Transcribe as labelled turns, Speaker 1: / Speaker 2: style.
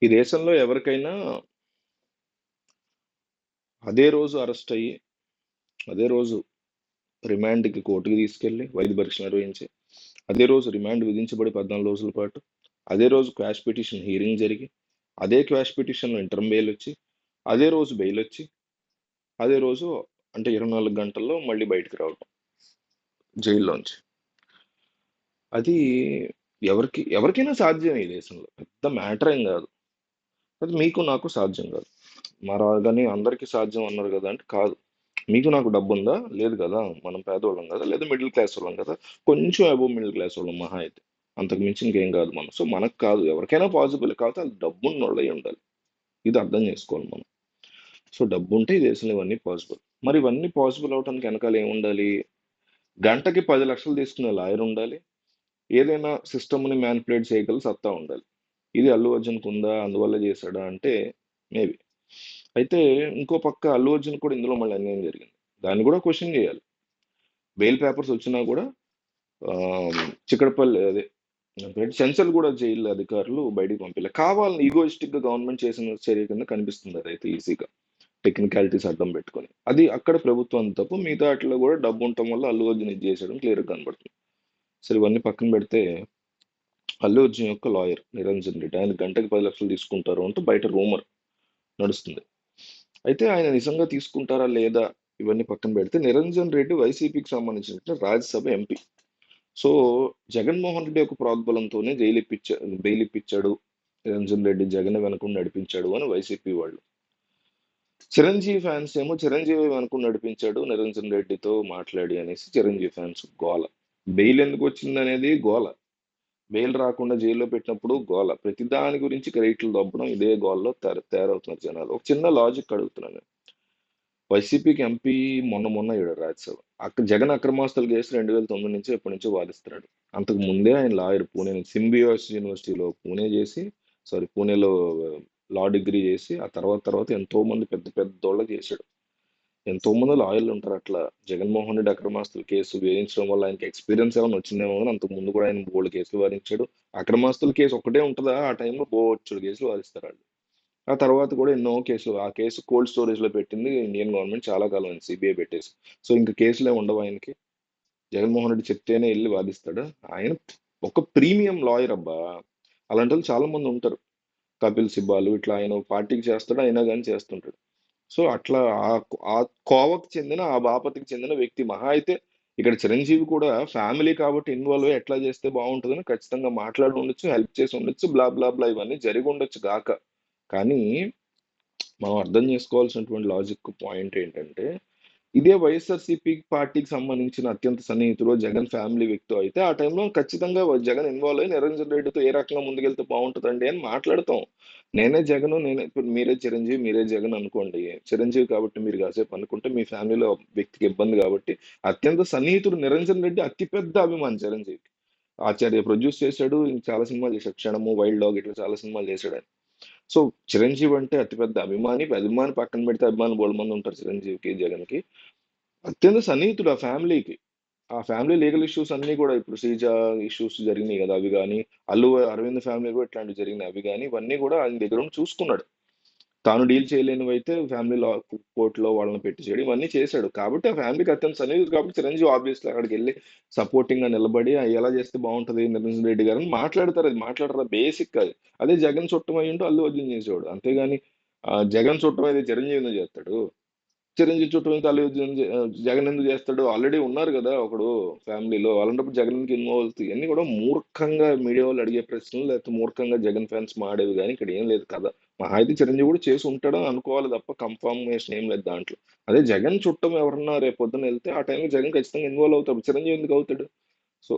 Speaker 1: ఈ దేశంలో ఎవరికైనా అదే రోజు అరెస్ట్ అయ్యి, అదే రోజు రిమాండ్‌కి కోర్ట్‌కి తీసుకెళ్ళి వైద్య పరీక్ష నిర్వహించి, అదే రోజు రిమాండ్ విధించబడి 14 రోజుల పాటు, అదే రోజు క్వాష్ పిటిషన్ హియరింగ్ జరిగి, అదే క్వాష్ పిటిషన్‌లో ఇంటర్మ్ బెయిల్ వచ్చి, అదే రోజు బెయిల్ వచ్చి, అదే రోజు అంటే 24 గంటల్లో మళ్ళీ బయటికి రావటం జైల్లోంచి. అది ఎవరికైనా సాధ్యమే ఈ దేశంలో. పెద్ద మ్యాటర్ ఏం కాదు. అది మీకు నాకు సాధ్యం కాదు. మరి కానీ అందరికీ సాధ్యం అన్నారు కదా అంటే కాదు. మీకు నాకు డబ్బుందా? లేదు కదా! మనం పేదోళ్ళం కదా! లేదా మిడిల్ క్లాస్ వాళ్ళం కదా! కొంచెం అబోవ్ మిడిల్ క్లాస్ వాళ్ళం మహా అయితే. అంతకు మించి ఇంకేం కాదు మనం. సో, మనకు కాదు. ఎవరికైనా పాసిబుల్. కాకపోతే అది డబ్బున్నోళ్ళై ఉండాలి. ఇది అర్థం చేసుకోవాలి మనం. సో, డబ్బుంటే ఈ దేశంలో ఇవన్నీ పాసిబుల్. మరి ఇవన్నీ పాసిబుల్ అవ్వటానికి వెనకాల ఏముండాలి? గంటకి 10,00,000 తీసుకునే లాయర్ ఉండాలి. ఏదైనా సిస్టమ్‌ని మ్యానిపులేట్ చేయగల సత్తా ఉండాలి. ఇది అల్లు అర్జున్‌కి ఉందా? అందువల్ల చేశాడా? అంటే మేబీ. అయితే ఇంకో పక్క అల్లు అర్జున్ కూడా ఇందులో మళ్ళీ అన్యాయం జరిగింది. దాన్ని కూడా క్వెషన్ చేయాలి. బెయిల్ పేపర్స్ వచ్చినా కూడా చిక్కడపల్లి అదే సెన్సల్ కూడా జైలు అధికారులు బయటికి పంపిలే. కావాలని ఈగోయిస్టిక్ గా గవర్నమెంట్ చేసిన చర్య కింద కనిపిస్తుంది అదైతే ఈజీగా. టెక్నికాలిటీస్ అడ్డం పెట్టుకొని. అది అక్కడ ప్రభుత్వం తప్పు. మిగతా వాటిలో కూడా డబ్బు ఉండటం వల్ల అల్లు అర్జున్ ఇది చేసేయడం క్లియర్‌గా కనబడుతుంది. సరే ఇవన్నీ పక్కన పెడితే అల్లు అర్జున్ యొక్క లాయర్ నిరంజన్ రెడ్డి ఆయన గంటకి 10,00,000 తీసుకుంటారు అంటూ బయట రూమర్ నడుస్తుంది. అయితే ఆయన నిజంగా తీసుకుంటారా లేదా ఇవన్నీ పక్కన పెడితే నిరంజన్ రెడ్డి వైసీపీకి సంబంధించిన రాజ్యసభ ఎంపీ. సో జగన్మోహన్ రెడ్డి యొక్క ప్రోద్బలంతోనే బెయిల్ ఇప్పించాడు నిరంజన్ రెడ్డి జగన్ వెనకుండా నడిపించాడు అని వైసీపీ వాళ్ళు. చిరంజీవి ఫ్యాన్స్ ఏమో చిరంజీవి వెనకుండా నడిపించాడు నిరంజన్ రెడ్డితో మాట్లాడి అనేసి చిరంజీవి ఫ్యాన్స్ గోల. బెయిల్ ఎందుకు వచ్చింది అనేది గోల. బెయిల్ రాకుండా జైల్లో పెట్టినప్పుడు గోల. ప్రతి దాని గురించి క్రెడిట్లు దొబ్బడం ఇదే గోలలో తయారవుతున్నారు జనాలు. ఒక చిన్న లాజిక్ అడుగుతున్నాను నేను. వైసీపీకి ఎంపీ మొన్న అయ్యాడు రాజ్యసభ. జగన్ అక్రమాస్తుల కేసు 2009 నుంచి ఎప్పటి నుంచో వాదిస్తున్నాడు. అంతకు ముందే ఆయన లాయర్ పూణే సింబియోస్ యూనివర్సిటీలో పూణేలో లా డిగ్రీ చేసి ఆ తర్వాత ఎంతో మంది పెద్ద పెద్దోళ్ళకి చేశాడు. ఎంతో మంది లాయర్లు ఉంటారు అట్లా. జగన్మోహన్ రెడ్డి అక్రమాస్తుల కేసు వేయించడం వల్ల ఆయనకి ఎక్స్పీరియన్స్ ఏమైనా వచ్చిందేమో అని అంతకు ముందు కూడా ఆయన బోల్డ్ కేసులు వాదించాడు. అక్రమాస్తుల కేసు ఒకటే ఉంటుందా? ఆ టైంలో బోచ్చుడు కేసులు వాదిస్తారు వాళ్ళు. ఆ తర్వాత కూడా ఎన్నో కేసులు. ఆ కేసు కోల్డ్ స్టోరేజ్ లో పెట్టింది ఇండియన్ గవర్నమెంట్ చాలా కాలం అయింది సిబిఐ పెట్టేసి. సో ఇంకా కేసులే ఉండవు ఆయనకి. జగన్మోహన్ రెడ్డి చెప్తేనే వెళ్ళి వాదిస్తాడు. ఆయన ఒక ప్రీమియం లాయర్ అబ్బా. అలాంటి వాళ్ళు చాలా మంది ఉంటారు. కపిల్ సిబ్బాలు ఇట్లా ఆయన పార్టీకి చేస్తాడు అయినా కానీ చేస్తుంటాడు. సో అట్లా ఆ కోవకు చెందిన ఆ బాపతికి చెందిన వ్యక్తి మహా అయితే ఇక్కడ చిరంజీవి కూడా ఫ్యామిలీ కాబట్టి ఇన్వాల్వ్ అయ్యి ఎట్లా చేస్తే బాగుంటుందని ఖచ్చితంగా మాట్లాడి ఉండొచ్చు, హెల్ప్ చేసి ఉండొచ్చు, బ్లా బ్లా బ్లా ఇవన్నీ జరిగి ఉండొచ్చు గాక. కానీ మనం అర్థం చేసుకోవాల్సినటువంటి లాజిక్ పాయింట్ ఏంటంటే ఇదే వైఎస్ఆర్సీపీ పార్టీకి సంబంధించిన అత్యంత సన్నిహితుడు జగన్ ఫ్యామిలీ వ్యక్తి అయితే ఆ టైంలో ఖచ్చితంగా జగన్ ఇన్వాల్వ్ అయ్యి నిరంజన్ రెడ్డితో ఏ రకంగా ముందుకెళ్తే బాగుంటుందండి అని మాట్లాడతాం. నేనే ఇప్పుడు మీరే చిరంజీవి మీరే జగన్ అనుకోండి. చిరంజీవి కాబట్టి మీరు కాసేపు అనుకుంటే మీ ఫ్యామిలీలో వ్యక్తికి ఇబ్బంది కాబట్టి అత్యంత సన్నిహితుడు నిరంజన్ రెడ్డి అతిపెద్ద అభిమాని చిరంజీవికి. ఆచార్య ప్రొడ్యూస్ చేశాడు. ఇంకా చాలా సినిమాలు చేశాడు. క్షణము, వైల్డ్ డాగ్ ఇట్లా చాలా సినిమాలు చేశాడు ఆయన. సో చిరంజీవి అంటే అతిపెద్ద అభిమాని పక్కన పెడితే అభిమానులు బోల్డ్ మంది ఉంటారు చిరంజీవికి జగన్కి. అత్యంత సన్నిహితుడు ఆ ఫ్యామిలీకి. ఆ ఫ్యామిలీ లీగల్ ఇష్యూస్ అన్నీ కూడా ఇప్పుడు శ్రీజ ఇష్యూస్ జరిగినాయి కదా అవి కానీ, అల్లు అరవింద్ ఫ్యామిలీ కూడా ఇట్లాంటివి జరిగినాయి అవి కానీ, ఇవన్నీ కూడా ఆయన దగ్గర ఉండి చూసుకున్నాడు. తాను డీల్ చేయలేనివైతే ఫ్యామిలీ లా కోర్టులో వాళ్ళని పెట్టి చేయడం ఇవన్నీ చేశాడు. కాబట్టి ఆ ఫ్యామిలీకి అత్యంత సన్నిహితుడు కాబట్టి చిరంజీవి ఆబ్వియస్లీ అక్కడికి వెళ్ళి సపోర్టింగ్ గా నిలబడి ఎలా చేస్తే బాగుంటది నిరంజన్ రెడ్డి గారు అని మాట్లాడతారు. అది మాట్లాడరా బేసిక్ అది. అదే జగన్ చుట్టం అయి ఉంటే అల్లు అర్జున్ చేసేవాడు. అంతేగాని జగన్ చుట్టం అయితే చిరంజీవి ఎందుకు చేస్తాడు? చిరంజీవి చుట్టూ నుంచి అల్లు అర్జున్ జగన్ ఎందుకు చేస్తాడు? ఆల్రెడీ ఉన్నారు కదా ఒకడు ఫ్యామిలీలో. అలాంటప్పుడు జగన్ కి ఇన్వాల్వ్ అవుతుంది. ఇవన్నీ కూడా మూర్ఖంగా మీడియా వాళ్ళు అడిగే ప్రశ్నలు, లేకపోతే మూర్ఖంగా జగన్ ఫ్యాన్స్ మాడేవి కానీ ఇక్కడ ఏం లేదు కదా. మహా అయితే చిరంజీవి కూడా చేసి ఉంటాడని అనుకోవాలి తప్ప కన్ఫర్మేషన్ ఏం లేదు దాంట్లో. అదే జగన్ చుట్టం ఎవరన్నా రేపు పొద్దున వెళ్తే ఆ టైంలో జగన్ ఖచ్చితంగా ఇన్వాల్వ్ అవుతాడు. చిరంజీవి ఎందుకు అవుతాడు? సో